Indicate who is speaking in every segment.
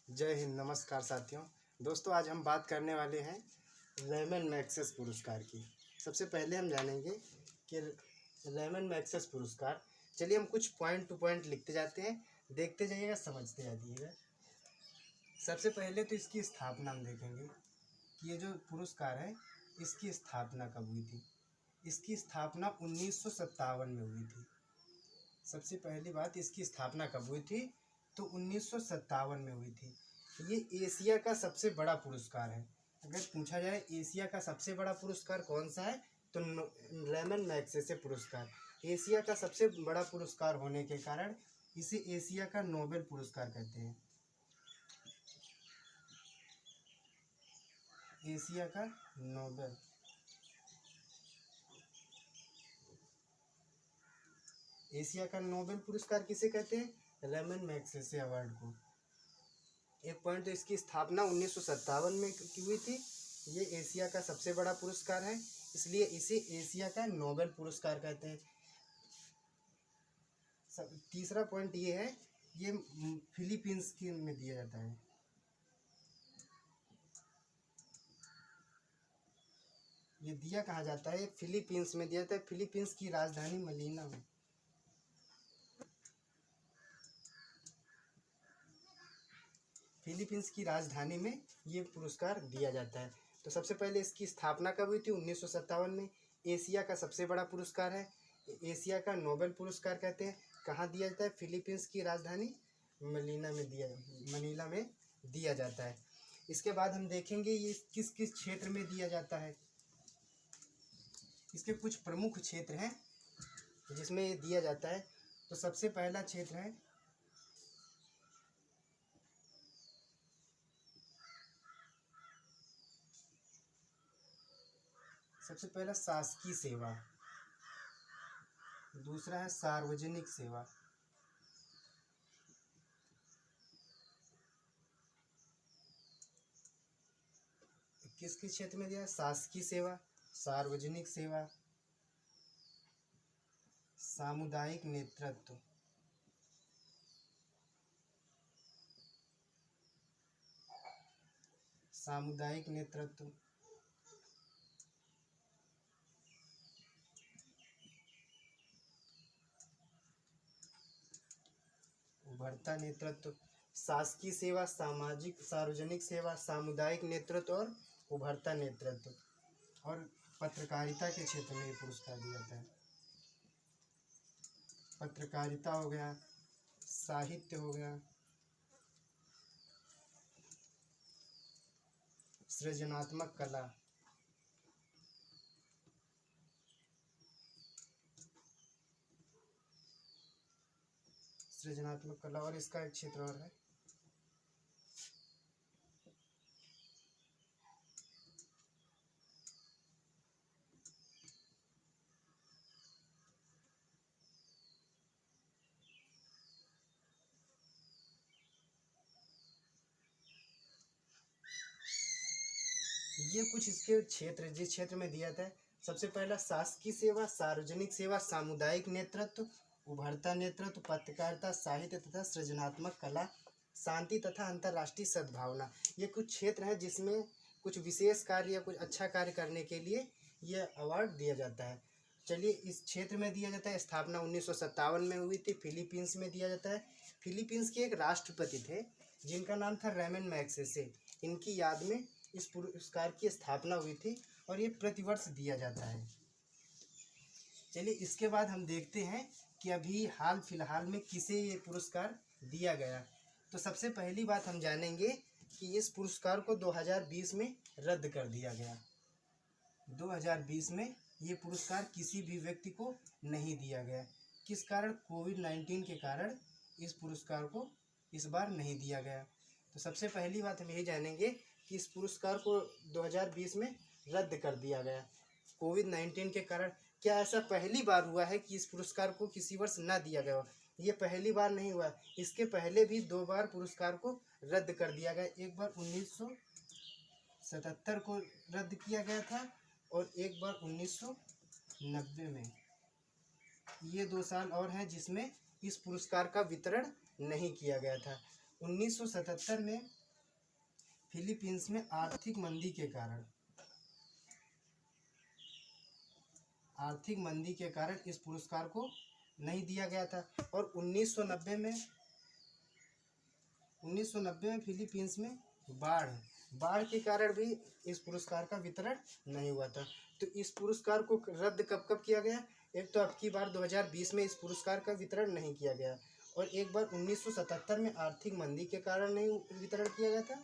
Speaker 1: जय हिंद। नमस्कार साथियों। दोस्तों, आज हम बात करने वाले हैं रेमन मैग्सेसे पुरस्कार की। सबसे पहले हम जानेंगे कि रेमन मैग्सेसे पुरस्कार, चलिए हम कुछ पॉइंट टू पॉइंट लिखते जाते हैं, देखते जाइएगा, समझते जाइएगा। सबसे पहले तो इसकी स्थापना हम देखेंगे कि ये जो पुरस्कार है इसकी स्थापना कब हुई थी। इसकी स्थापना 1957 में हुई थी। सबसे पहली बात, इसकी स्थापना कब हुई थी तो 1957 में हुई थी। ये एशिया का सबसे बड़ा पुरस्कार है। अगर पूछा जाए एशिया का सबसे बड़ा पुरस्कार कौन सा है तो रेमन मैग्सेसे पुरस्कार। एशिया का सबसे बड़ा पुरस्कार होने के कारण इसे एशिया का नोबेल पुरस्कार कहते हैं। एशिया का नोबेल, एशिया का नोबेल पुरस्कार किसे कहते हैं? रेमन मैग्सेसे अवार्ड को। एक पॉइंट, तो इसकी स्थापना 1957 में की हुई थी। ये एशिया का सबसे बड़ा पुरस्कार है, इसलिए इसे एशिया का नोबेल पुरस्कार कहते हैं। तीसरा पॉइंट ये है, ये फिलीपींस की में दिया जाता है। ये दिया कहाँ जाता है? फिलीपींस में दिया जाता है। फिलीपींस की राजधानी मनीला में। फिलीपींस की राजधानी में ये पुरस्कार दिया जाता है। तो सबसे पहले इसकी स्थापना कब हुई थी? 1957 में। एशिया का सबसे बड़ा पुरस्कार है, एशिया का नोबेल पुरस्कार कहते हैं। कहाँ दिया जाता है? फिलीपींस की राजधानी मनीला में दिया जाता है। इसके बाद हम देखेंगे ये किस किस क्षेत्र में दिया जाता है। इसके कुछ प्रमुख क्षेत्र हैं जिसमें ये दिया जाता है। तो सबसे पहला क्षेत्र है सबसे पहला शासकीय सेवा, दूसरा है सार्वजनिक सेवा, किस किस क्षेत्र में दिया है? शासकीय सेवा, सार्वजनिक सेवा, सामुदायिक नेतृत्व, सामुदायिक नेतृत्व, उभरता नेतृत्व। शासकीय सेवा, सामाजिक सार्वजनिक सेवा, सामुदायिक नेतृत्व और उभरता नेतृत्व। और पत्रकारिता के क्षेत्र में ये पुरस्कार दिया जाता है। पत्रकारिता हो गया, साहित्य हो गया, सृजनात्मक कला, सृजनात्मक कला, और इसका एक क्षेत्र और है ये कुछ इसके क्षेत्र जिस क्षेत्र में दिया था। सबसे पहला शासकीय सेवा, सार्वजनिक सेवा, सामुदायिक नेतृत्व, उभरता नेतृत्व, पत्रकारिता, साहित्य तथा सृजनात्मक कला, शांति तथा अंतर्राष्ट्रीय सद्भावना। ये कुछ क्षेत्र हैं जिसमें कुछ विशेष कार्य या कुछ अच्छा कार्य करने के लिए यह अवार्ड दिया जाता है। चलिए, इस क्षेत्र में दिया जाता है। स्थापना 1957 में हुई थी। फिलीपींस में दिया जाता है। फिलीपींस के एक राष्ट्रपति थे जिनका नाम था रेमन मैग्सेसे। इनकी याद में इस पुरस्कार की स्थापना हुई थी और ये प्रतिवर्ष दिया जाता है। चलिए, इसके बाद हम देखते हैं कि अभी हाल फिलहाल में किसे ये पुरस्कार दिया गया। तो सबसे पहली बात हम जानेंगे कि इस पुरस्कार को 2020 में रद्द कर दिया गया। 2020 में ये पुरस्कार किसी भी व्यक्ति को नहीं दिया गया। किस कारण? कोविड-19 के कारण इस पुरस्कार को इस बार नहीं दिया गया। तो सबसे पहली बात हम यही जानेंगे कि इस पुरस्कार को 2020 में रद्द कर दिया गया कोविड-19 के कारण। क्या ऐसा पहली बार हुआ है कि इस पुरस्कार को किसी वर्ष ना दिया गया हो? ये पहली बार नहीं हुआ। इसके पहले भी 2 बार पुरस्कार को रद्द कर दिया गया। एक बार 1977 को रद्द किया गया था और एक बार 1990 में। ये 2 साल और हैं जिसमें इस पुरस्कार का वितरण नहीं किया गया था। 1977 में फिलीपींस में आर्थिक मंदी के कारण इस पुरस्कार को नहीं दिया गया था। और 1990 में फिलीपींस में बाढ़ के कारण भी इस पुरस्कार का वितरण नहीं हुआ था। तो इस पुरस्कार को रद्द कब कब किया गया? एक तो अब की बार 2020 में इस पुरस्कार का वितरण नहीं किया गया, और एक बार 1977 में आर्थिक मंदी के कारण नहीं वितरण किया गया था,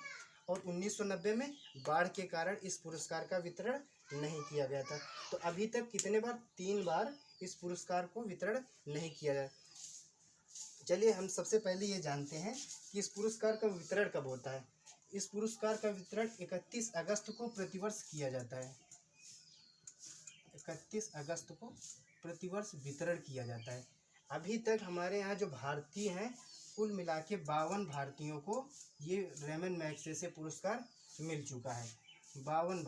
Speaker 1: और 1990 में बाढ़ के कारण इस पुरस्कार का वितरण नहीं किया गया था। तो अभी तक कितने बार? 3 बार इस पुरस्कार को वितरण नहीं किया गया। चलिए हम सबसे पहले ये जानते हैं कि इस पुरस्कार का वितरण कब होता है। इस पुरस्कार का वितरण 31 अगस्त को प्रतिवर्ष किया जाता है। 31 अगस्त को प्रतिवर्ष वितरण किया जाता है। अभी तक हमारे यहाँ जो भारतीय हैं, कुल मिला के 52 भारतीयों को ये रेमन मैग्सेसे पुरस्कार मिल चुका है। 52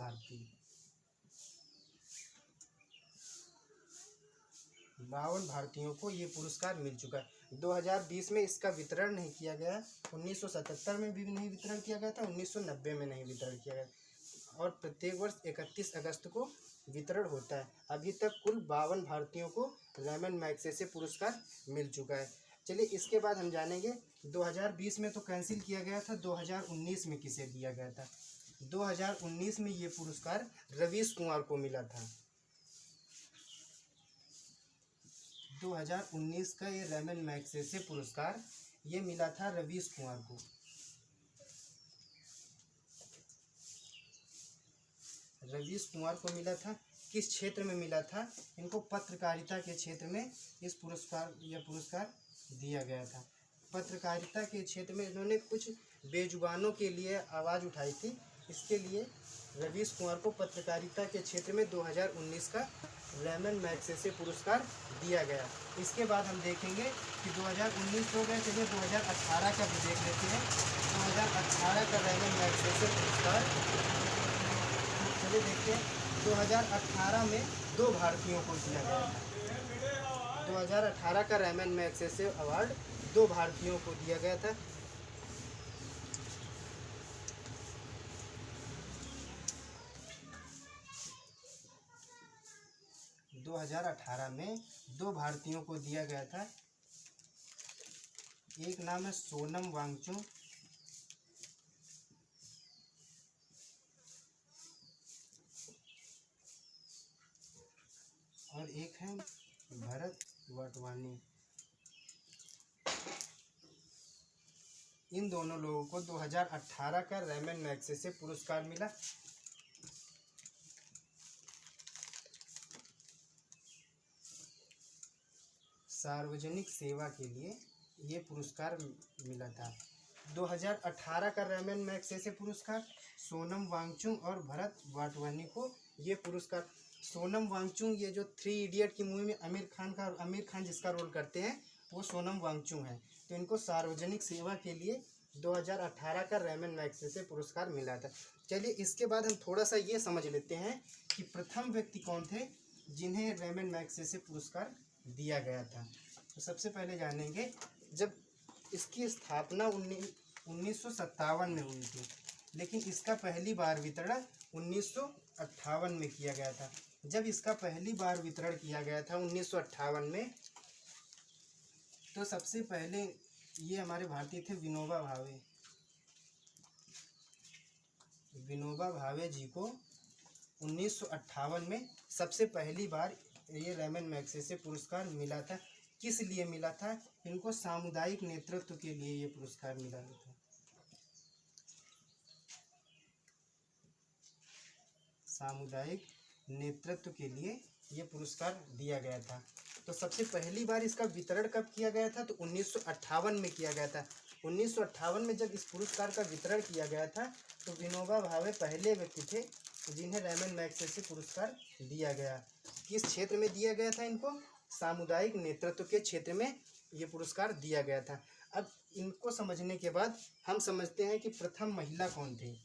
Speaker 1: भारतीयों को ये पुरस्कार मिल चुका है। 2020 में इसका वितरण नहीं किया गया, 1977 में भी नहीं वितरण किया गया था, 1990 में नहीं वितरण किया गया, और प्रत्येक वर्ष 31 अगस्त को वितरण होता है। अभी तक कुल 52 भारतीयों को रेमन मैग्सेसे पुरस्कार मिल चुका है। चलिए इसके बाद हम जानेंगे 2020 में तो कैंसिल किया गया था, 2019 में किसे दिया गया था। 2019 में ये पुरस्कार रवीश कुमार को मिला था। 2019 का ये रेमन मैग्सेसे पुरस्कार ये मिला था रवीश कुमार को। रवीश कुमार को मिला था। किस क्षेत्र में मिला था? इनको पत्रकारिता के क्षेत्र में यह पुरस्कार दिया गया था। पत्रकारिता के क्षेत्र में इन्होंने कुछ बेजुबानों के लिए आवाज़ उठाई थी, इसके लिए रवीश कुमार को पत्रकारिता के क्षेत्र में 2019 का रेमन मैग्सेसे पुरस्कार दिया गया। इसके बाद हम देखेंगे कि 2019 हो गया, चलिए 2018 का भी देख लेते हैं। 2018 का रेमन मैग्सेसे पुरस्कार चलिए देखते हैं। 2018 में 2 भारतीयों को दिया गया था। 2018 का रेमन मैग्सेसे अवार्ड 2 भारतीयों को दिया गया था। दो 2018 में 2 भारतीयों को दिया गया था। एक नाम है सोनम वांगचुक और एक है भरत वाटवानी। इन दोनों लोगों को 2018 का रेमन मैग्सेसे पुरस्कार मिला। सार्वजनिक सेवा के लिए ये पुरस्कार मिला था। 2018 का रेमन मैग्सेसे पुरस्कार सोनम वांगचुक और भरत वाटवानी को ये पुरस्कार। सोनम वांगचुक ये जो 3 इडियट की मूवी में आमिर खान जिसका रोल करते हैं वो सोनम वांगचुक हैं। तो इनको सार्वजनिक सेवा के लिए 2018 का रेमन मैग्सेसे पुरस्कार मिला था। चलिए इसके बाद हम थोड़ा सा ये समझ लेते हैं कि प्रथम व्यक्ति कौन थे जिन्हें रेमन मैग्सेसे पुरस्कार दिया गया था। तो सबसे पहले जानेंगे, जब इसकी स्थापना 1957 में हुई थी, लेकिन इसका पहली बार वितरण 1958 में किया गया था। जब इसका पहली बार वितरण किया गया था 1958 में, तो सबसे पहले ये हमारे भारतीय थे विनोबा भावे जी को 1958 में सबसे पहली बार ये रेमन मैग्सेसे पुरस्कार मिला था। किस लिए मिला था? इनको सामुदायिक नेतृत्व के लिए ये पुरस्कार मिला था। सामुदायिक नेतृत्व के लिए ये पुरस्कार दिया गया था। तो सबसे पहली बार इसका वितरण कब किया गया था? तो 1958 में किया गया था। 1958 में जब इस पुरस्कार का वितरण किया गया था तो विनोबा भावे पहले व्यक्ति थे जिन्हें रेमन मैग्सेसे पुरस्कार दिया गया। किस क्षेत्र में दिया गया था इनको? सामुदायिक नेतृत्व के क्षेत्र में ये पुरस्कार दिया गया था। अब इनको समझने के बाद हम समझते हैं कि प्रथम महिला कौन थी।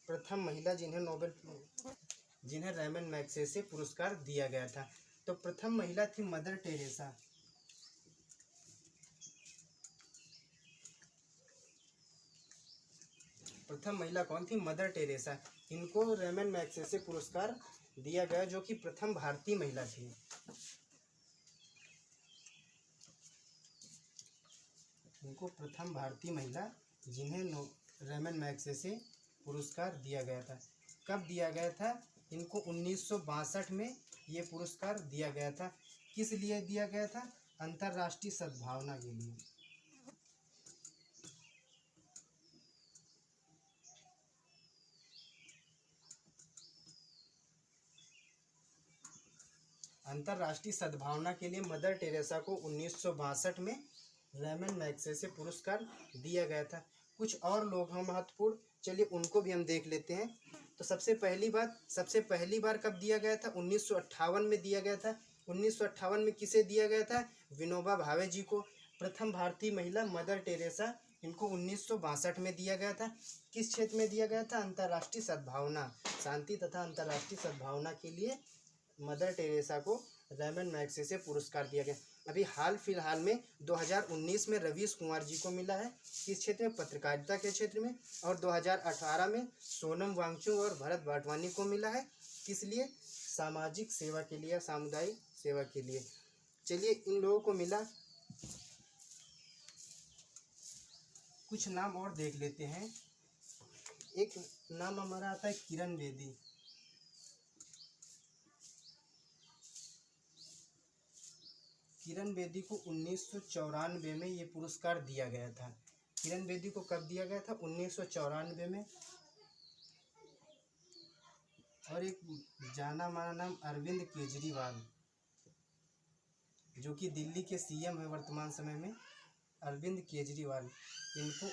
Speaker 1: प्रथम महिला जिन्हें रेमन मैग्सेसे पुरस्कार दिया गया था। तो प्रथम महिला थी मदर टेरेसा। प्रथम महिला कौन थी? Mother Teresa. इनको रेमन मैग्सेसे पुरस्कार दिया गया, जो कि प्रथम भारतीय महिला थी। इनको प्रथम भारतीय महिला जिन्हें रेमन मैग्सेसे पुरस्कार दिया गया था। कब दिया गया था? इनको 1962 में ये पुरस्कार दिया गया था। किस लिए दिया गया था? अंतर्राष्ट्रीय सद्भावना के लिए। अंतर्राष्ट्रीय सद्भावना के लिए मदर टेरेसा को 1962 में रेमन मैग्सेसे पुरस्कार दिया गया था। कुछ और लोग हैं महत्वपूर्ण, चलिए उनको भी हम देख लेते हैं। तो सबसे पहली बार कब दिया गया था? 1958 में दिया गया था। 1958 में किसे दिया गया था? विनोबा भावे जी को। प्रथम भारतीय महिला मदर टेरेसा, इनको 1962 में दिया गया था। किस क्षेत्र में दिया गया था? अंतर्राष्ट्रीय सद्भावना, शांति तथा अंतर्राष्ट्रीय सद्भावना के लिए मदर टेरेसा को रेमन मैग्सेसे पुरस्कार दिया गया। अभी हाल फिलहाल में 2019 में रवीश कुमार जी को मिला है। किस क्षेत्र में? पत्रकारिता के क्षेत्र में। और 2018 में सोनम वांगचुक और भरत वाटवानी को मिला है। किस लिए? सामाजिक सेवा के लिए, सामुदायिक सेवा के लिए। चलिए इन लोगों को मिला। कुछ नाम और देख लेते हैं। एक नाम हमारा आता है किरण बेदी। किरण बेदी को 1994 में ये पुरस्कार दिया गया था। किरण बेदी को कब दिया गया था? 1994 में। और एक जाना माना नाम अरविंद केजरीवाल, जो कि दिल्ली के सीएम है वर्तमान समय में, अरविंद केजरीवाल। इनको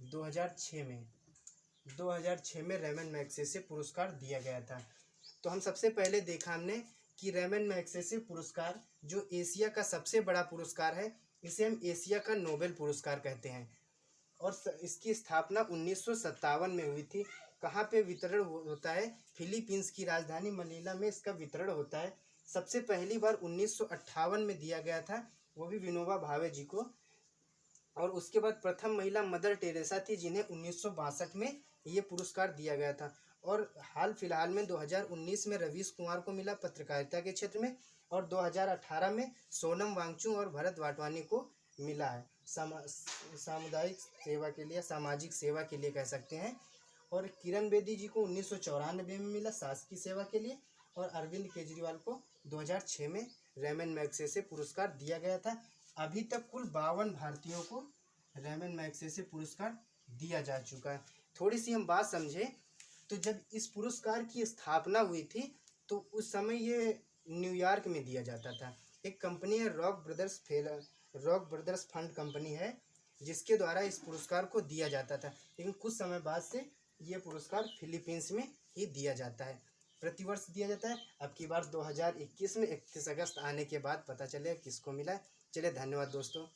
Speaker 1: 2006 में रेमन मैग्सेसे पुरस्कार दिया गया था। तो हम सबसे पहले देखा हमने कि रेमन मैग्सेसे पुरस्कार जो एशिया का सबसे बड़ा पुरस्कार है, इसे हम एशिया का नोबेल पुरस्कार कहते हैं। और इसकी स्थापना 1957 में हुई थी। कहाँ पे वितरण होता है? फिलीपींस की राजधानी मनीला में इसका वितरण होता है। सबसे पहली बार 1958 में दिया गया था, वो भी विनोबा भावे जी को। और उसके बाद प्रथम महिला मदर टेरेसा थी, जिन्हें 1962 में ये पुरस्कार दिया गया था। और हाल फिलहाल में 2019 में रवीश कुमार को मिला पत्रकारिता के क्षेत्र में। और 2018 में सोनम वांगचुक और भरत वाटवानी को मिला है सामुदायिक सेवा के लिए, सामाजिक सेवा के लिए कह सकते हैं। और किरण बेदी जी को 1994 में मिला शासकीय सेवा के लिए। और अरविंद केजरीवाल को 2006 में रेमन मैग्सेसे पुरस्कार दिया गया था। अभी तक कुल 52 भारतीयों को रेमन मैग्सेसे पुरस्कार दिया जा चुका है। थोड़ी सी हम बात समझें तो जब इस पुरस्कार की स्थापना हुई थी तो उस समय ये न्यूयॉर्क में दिया जाता था। एक कंपनी है रॉक ब्रदर्स फंड कंपनी है, जिसके द्वारा इस पुरस्कार को दिया जाता था। लेकिन कुछ समय बाद से ये पुरस्कार फिलीपींस में ही दिया जाता है, प्रतिवर्ष दिया जाता है। अब की बार 2021 में 31 अगस्त आने के बाद पता चले किसको मिला है। चलिए धन्यवाद दोस्तों।